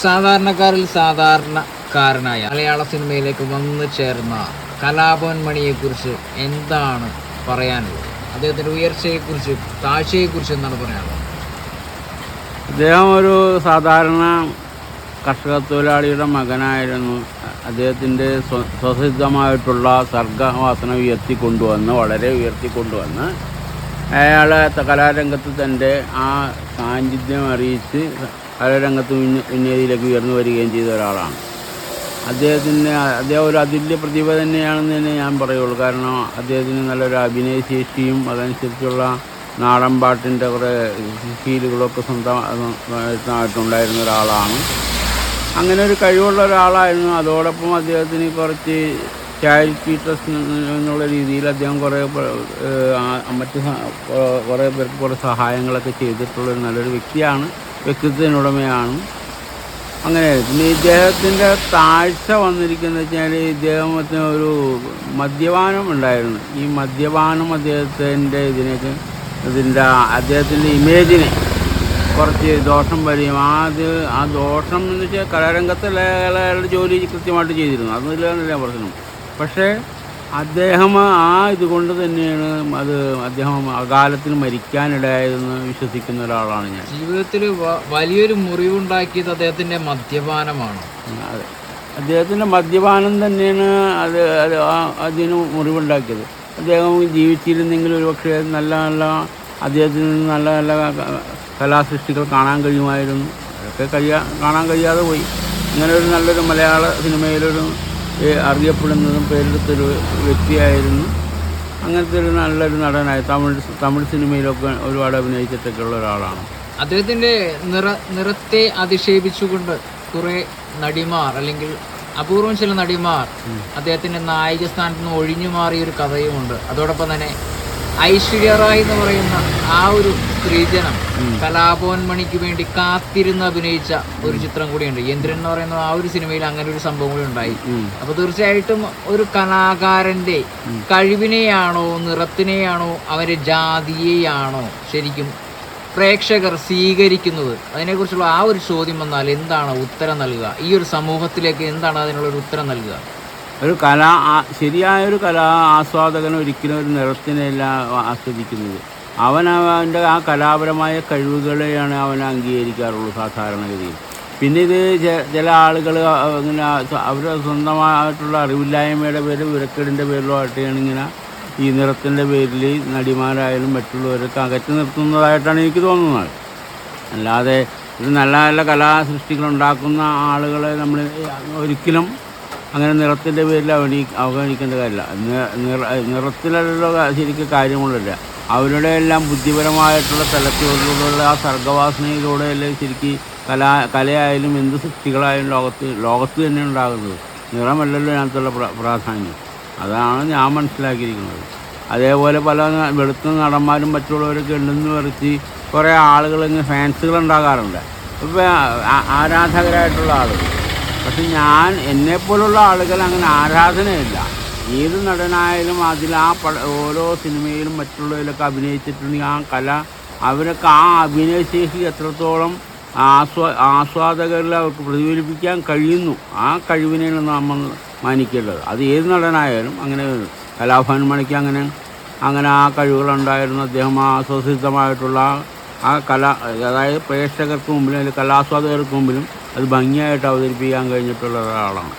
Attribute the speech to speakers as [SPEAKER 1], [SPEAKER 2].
[SPEAKER 1] സാധാരണക്കാരിൽ സാധാരണക്കാരനായ മലയാള സിനിമയിലേക്ക് വന്നു ചേർന്ന കലാഭവൻ മണിയെക്കുറിച്ച് എന്താണ് പറയാനുള്ളത്? അദ്ദേഹത്തിൻ്റെ ഉയർച്ചയെക്കുറിച്ച് താഴ്ചയെക്കുറിച്ച് എന്താണ് പറയാനുള്ളത്?
[SPEAKER 2] അദ്ദേഹം ഒരു സാധാരണ കർഷക തൊഴിലാളിയുടെ മകനായിരുന്നു. അദ്ദേഹത്തിൻ്റെ സ്വസിദ്ധമായിട്ടുള്ള സർഗവാസന വളരെ ഉയർത്തിക്കൊണ്ടുവന്ന് അയാളെ കലാരംഗത്ത് തൻ്റെ ആ സാന്നിധ്യം അറിയിച്ച് കലാരംഗത്ത് ഉന്നതിയിലേക്ക് ഉയർന്നു വരികയും ചെയ്ത ഒരാളാണ്. അദ്ദേഹം ഒരു അതുല്യ പ്രതിഭ തന്നെയാണെന്ന് തന്നെ ഞാൻ പറയുള്ളൂ. കാരണം അദ്ദേഹത്തിന് നല്ലൊരു അഭിനയശേഷിയും അതനുസരിച്ചുള്ള നാടൻ പാട്ടിൻ്റെ കുറേ ശീലുകളൊക്കെ സ്വന്തമായിട്ടുണ്ടായിരുന്ന ഒരാളാണ്. അങ്ങനെ ഒരു കഴിവുള്ള ഒരാളായിരുന്നു. അതോടൊപ്പം അദ്ദേഹത്തിന് കുറച്ച് ചാരിറ്റി ട്രസ്റ്റ് എന്നുള്ള രീതിയിൽ അദ്ദേഹം മറ്റ് കുറേ പേർക്ക് കുറേ സഹായങ്ങളൊക്കെ ചെയ്തിട്ടുള്ളൊരു നല്ലൊരു വ്യക്തിത്വത്തിനുടമയാണ്. അങ്ങനെ പിന്നെ ഇദ്ദേഹത്തിൻ്റെ താഴ്ച വന്നിരിക്കുന്നത് വെച്ചാൽ ഇദ്ദേഹത്തിന് ഒരു മദ്യപാനം ഉണ്ടായിരുന്നു. ഈ മദ്യപാനം അദ്ദേഹത്തിൻ്റെ ഇമേജിനെ കുറച്ച് ദോഷം വരികയും ആ ദോഷം എന്ന് വെച്ചാൽ കലാരംഗത്ത് അയാളുടെ ജോലി കൃത്യമായിട്ട് ചെയ്തിരുന്നു, അതില്ല പ്രശ്നം. പക്ഷേ അദ്ദേഹം ഇതുകൊണ്ട് തന്നെയാണ് അദ്ദേഹം അകാലത്തിൽ മരിക്കാനിടയായതെന്ന് വിശ്വസിക്കുന്ന ഒരാളാണ് ഞാൻ.
[SPEAKER 1] ജീവിതത്തിൽ വലിയൊരു മുറിവുണ്ടാക്കിയത് അദ്ദേഹത്തിൻ്റെ മദ്യപാനമാണ്.
[SPEAKER 2] അതെ, അദ്ദേഹത്തിൻ്റെ മദ്യപാനം തന്നെയാണ് അതിന് മുറിവുണ്ടാക്കിയത്. അദ്ദേഹം ജീവിച്ചിരുന്നെങ്കിൽ ഒരുപക്ഷെ അദ്ദേഹത്തിന് നല്ല കലാസൃഷ്ടികൾ കാണാൻ കഴിയുമായിരുന്നു. അതൊക്കെ കാണാൻ കഴിയാതെ പോയി. ഇങ്ങനെ ഒരു നല്ലൊരു മലയാള സിനിമയിലൊരു അറിയപ്പെടുന്നതും പേരെടുത്തൊരു വ്യക്തിയായിരുന്നു. അങ്ങനത്തെ ഒരു നല്ലൊരു നടനായി തമിഴ് സിനിമയിലൊക്കെ ഒരുപാട് അഭിനയിച്ചിട്ടൊക്കെ ഉള്ള ഒരാളാണ്.
[SPEAKER 1] അദ്ദേഹത്തിൻ്റെ നിറത്തെ അധിക്ഷേപിച്ചുകൊണ്ട് കുറേ നടിമാർ അല്ലെങ്കിൽ അപൂർവം ചില നടിമാർ അദ്ദേഹത്തിൻ്റെ നായിക സ്ഥാനത്ത് നിന്ന് ഒഴിഞ്ഞു മാറിയൊരു കഥയുമുണ്ട്. അതോടൊപ്പം തന്നെ ഐശ്വര്യ റായ് എന്ന് പറയുന്ന ആ ഒരു സ്ത്രീജനം കലാഭവൻ മണിക്ക് വേണ്ടി കാത്തിരുന്ന് അഭിനയിച്ച ഒരു ചിത്രം കൂടിയുണ്ട്. യന്ത്രൻ എന്ന് പറയുന്ന ആ ഒരു സിനിമയിൽ അങ്ങനെ ഒരു സംഭവം കൂടി ഉണ്ടായി. അപ്പൊ തീർച്ചയായിട്ടും ഒരു കലാകാരന്റെ കഴിവിനെയാണോ നിറത്തിനെയാണോ അവന്റെ ജാതിയെയാണോ ശരിക്കും പ്രേക്ഷകർ സ്വീകരിക്കുന്നത്? അതിനെക്കുറിച്ചുള്ള ആ ഒരു ചോദ്യം വന്നാൽ എന്താണ് ഉത്തരം നൽകുക? ഈ ഒരു സമൂഹത്തിലേക്ക് എന്താണ് അതിനുള്ള ഒരു ഉത്തരം നൽകുക?
[SPEAKER 2] ശരിയായൊരു ആസ്വാദകൻ ഒരിക്കലും ഒരു നിറത്തിനെയല്ല ആസ്വദിക്കുന്നത്. അവൻ്റെ ആ കലാപരമായ കഴിവുകളെയാണ് അവൻ അംഗീകരിക്കാറുള്ളൂ സാധാരണഗതിയിൽ. പിന്നെ ഇത് ചില ആളുകൾ ഇങ്ങനെ അവരുടെ സ്വന്തമായിട്ടുള്ള അറിവില്ലായ്മയുടെ പേരിൽ വിവരക്കേടിൻ്റെ പേരിലോ ആയിട്ടാണ് ഇങ്ങനെ ഈ നിറത്തിൻ്റെ പേരിൽ നടിമാരായാലും മറ്റുള്ളവരൊക്കെ അകറ്റി നിർത്തുന്നതായിട്ടാണ് എനിക്ക് തോന്നുന്നത്. അല്ലാതെ ഇത് നല്ല നല്ല കലാസൃഷ്ടികളുണ്ടാക്കുന്ന ആളുകളെ നമ്മൾ ഒരിക്കലും അങ്ങനെ നിറത്തിൻ്റെ പേരിൽ അവഗണിക്കേണ്ട കാര്യമില്ല. നിറത്തിലുള്ള ശരിക്കും കാര്യങ്ങളില്ല. അവരുടെ എല്ലാം ബുദ്ധിപരമായിട്ടുള്ള തലത്തിലുള്ള ആ സർഗവാസനയിലൂടെയല്ലേ ശരിക്കും കലയായാലും എന്ത് സൃഷ്ടികളായാലും ലോകത്ത് തന്നെ ഉണ്ടാകുന്നത്. നിറമല്ലല്ലോ അതിനകത്തുള്ള പ്രാധാന്യം. അതാണ് ഞാൻ മനസ്സിലാക്കിയിരിക്കുന്നത്. അതേപോലെ പല വെളുത്ത നടന്മാരും മറ്റുള്ളവരൊക്കെ ഉണ്ടെന്ന് വരുത്തി കുറേ ആളുകൾ ഇങ്ങനെ ഫാൻസുകളുണ്ടാകാറുണ്ട്, ഇപ്പോൾ ആരാധകരായിട്ടുള്ള ആളുകൾ. പക്ഷെ എന്നെപ്പോലുള്ള ആളുകൾ അങ്ങനെ ആരാധനയില്ല. ഏത് നടനായാലും ഓരോ സിനിമയിലും മറ്റുള്ളവരിലൊക്കെ അഭിനയിച്ചിട്ടുണ്ടെങ്കിൽ അവരൊക്കെ ആ അഭിനയശേഷി എത്രത്തോളം ആസ്വാദകരിൽ അവർക്ക് പ്രതിഫലിപ്പിക്കാൻ കഴിയുന്നു, ആ കഴിവിനെയാണ് നമ്മൾ മാനിക്കേണ്ടത്. അത് ഏത് നടനായാലും അങ്ങനെ. കലാഭവൻ മണിക്ക് അങ്ങനെ ആ കഴിവുകളുണ്ടായിരുന്നു. അദ്ദേഹം സ്വസിദ്ധമായിട്ടുള്ള ആ അതായത് പ്രേക്ഷകർക്ക് മുമ്പിലും അല്ലെങ്കിൽ കലാസ്വാദകർക്ക് മുമ്പിലും അത് ഭംഗിയായിട്ട് അവതരിപ്പിക്കാൻ കഴിഞ്ഞിട്ടുള്ള ഒരാളാണ്.